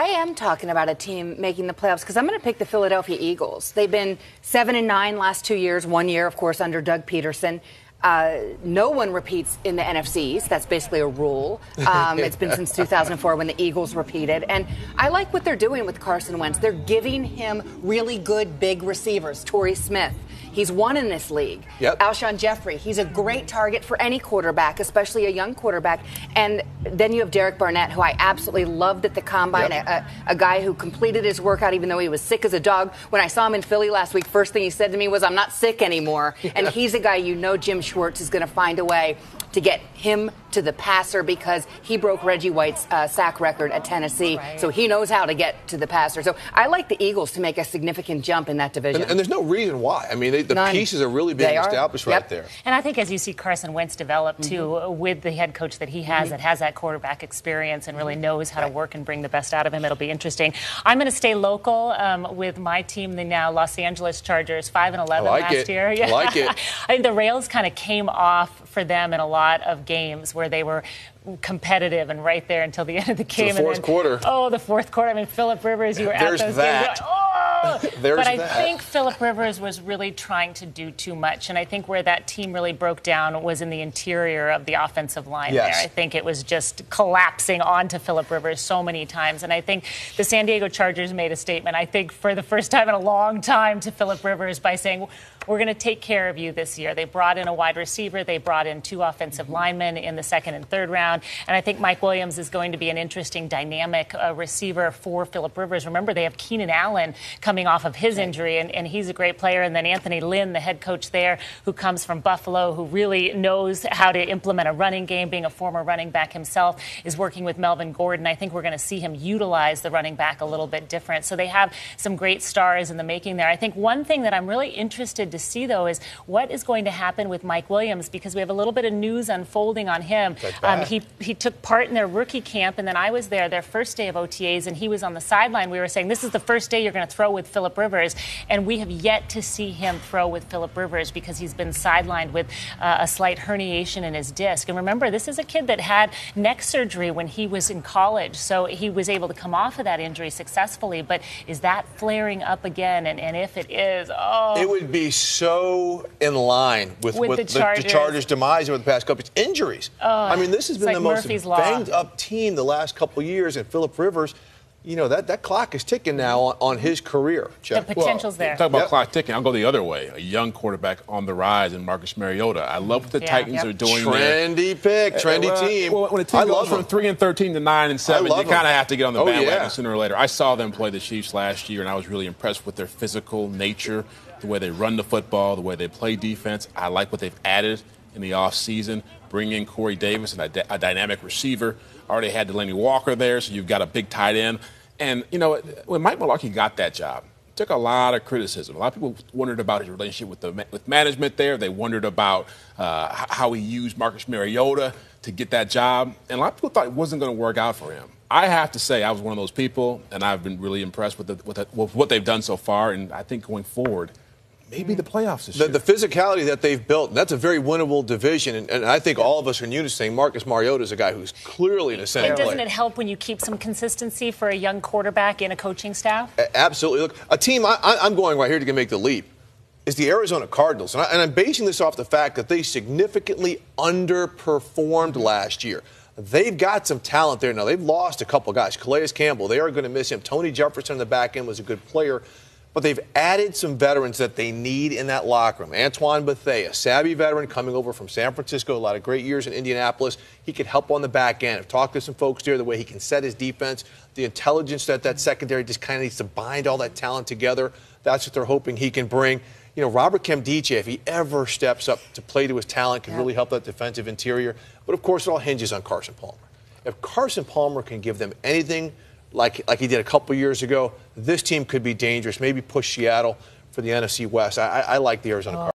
I am talking about a team making the playoffs because I'm going to pick the Philadelphia Eagles. They've been 7-9 last 2 years, 1 year, of course, under Doug Peterson. No one repeats in the NFC East. That's basically a rule. It's been since 2004 when the Eagles repeated. And I like what they're doing with Carson Wentz. They're giving him really good big receivers. Torrey Smith, he's won in this league. Yep. Alshon Jeffrey, he's a great target for any quarterback, especially a young quarterback. And then you have Derek Barnett, who I absolutely loved at the Combine, Yep. a guy who completed his workout even though he was sick as a dog. When I saw him in Philly last week, first thing he said to me was, "I'm not sick anymore." Yeah. And he's a guy Jim Schwartz is going to find a way to get him to the passer because he broke Reggie White's sack record at Tennessee. Right. So he knows how to get to the passer. So I like the Eagles to make a significant jump in that division. And there's no reason why. I mean, the pieces are really being established right there. And I think as you see Carson Wentz develop, too, with the head coach that he has, that has that quarterback experience and really knows how to work and bring the best out of him, it'll be interesting. I'm going to stay local with my team, the now Los Angeles Chargers, 5-11 last year. I like it. I think the rails kind of came off for them in a lot of games where they were competitive and right there until the end of the game. The fourth quarter. Oh, the fourth quarter. I mean, Phillip Rivers, you were at those games. But I think Phillip Rivers was really trying to do too much. And I think where that team really broke down was in the interior of the offensive line there. I think it was just collapsing onto Phillip Rivers so many times. And I think the San Diego Chargers made a statement, I think for the first time in a long time, to Phillip Rivers by saying, we're going to take care of you this year. They brought in a wide receiver. They brought in 2 offensive linemen in the second and third round. And I think Mike Williams is going to be an interesting, dynamic receiver for Phillip Rivers. Remember, they have Keenan Allen coming off of his injury, and he's a great player. And then Anthony Lynn, the head coach there, who comes from Buffalo, who really knows how to implement a running game, being a former running back himself, is working with Melvin Gordon. I think we're going to see him utilize the running back a little bit different. So they have some great stars in the making there. I think one thing that I'm really interested to see, though, is what is going to happen with Mike Williams, because we have a little bit of news unfolding on him. He took part in their rookie camp, and then I was there their first day of OTAs, and he was on the sideline. We were saying, this is the first day you're going to throw with Phillip Rivers, and we have yet to see him throw with Phillip Rivers because he's been sidelined with a slight herniation in his disc. And remember, this is a kid that had neck surgery when he was in college, so he was able to come off of that injury successfully. But is that flaring up again? And if it is, it would be so in line with the Chargers' demise over the past couple of injuries. I mean, this has been the most banged-up team the last couple of years, and Phillip Rivers, you know, that clock is ticking now on his career. Chuck. The potential's there. Talk about clock ticking. I'll go the other way. A young quarterback on the rise in Marcus Mariota. I love what the Titans are doing there. Trendy pick, trendy team. Well, when a team goes from 3-13 to 9-7, you kind of have to get on the bandwagon sooner or later. I saw them play the Chiefs last year, and I was really impressed with their physical nature, the way they run the football, the way they play defense. I like what they've added in the offseason. Bring in Corey Davis and a dynamic receiver. Already had Delaney Walker there, so you've got a big tight end. And, you know, when Mike Mularkey got that job, it took a lot of criticism. A lot of people wondered about his relationship with management there. They wondered about how he used Marcus Mariota to get that job. And a lot of people thought it wasn't going to work out for him. I have to say I was one of those people, and I've been really impressed with what they've done so far. And I think going forward, maybe the playoffs this year. The physicality that they've built, that's a very winnable division. And I think all of us are in unison saying Marcus Mariota is a guy who's clearly an essential player. Doesn't it help when you keep some consistency for a young quarterback in a coaching staff? Absolutely. Look, a team, I'm going right here to make the leap, is the Arizona Cardinals. And I'm basing this off the fact that they significantly underperformed last year. They've got some talent there now. They've lost a couple guys. Calais Campbell, they are going to miss him. Tony Jefferson on the back end was a good player. But they've added some veterans that they need in that locker room. Antoine Bethea, a savvy veteran coming over from San Francisco, a lot of great years in Indianapolis. He could help on the back end. I've talked to some folks there, the way he can set his defense, the intelligence that secondary just kind of needs to bind all that talent together. That's what they're hoping he can bring. You know, Robert Nkemdiche, if he ever steps up to play to his talent, can really help that defensive interior. But, of course, it all hinges on Carson Palmer. If Carson Palmer can give them anything like he did a couple years ago, this team could be dangerous, maybe push Seattle for the NFC West. I like the Arizona Cardinals.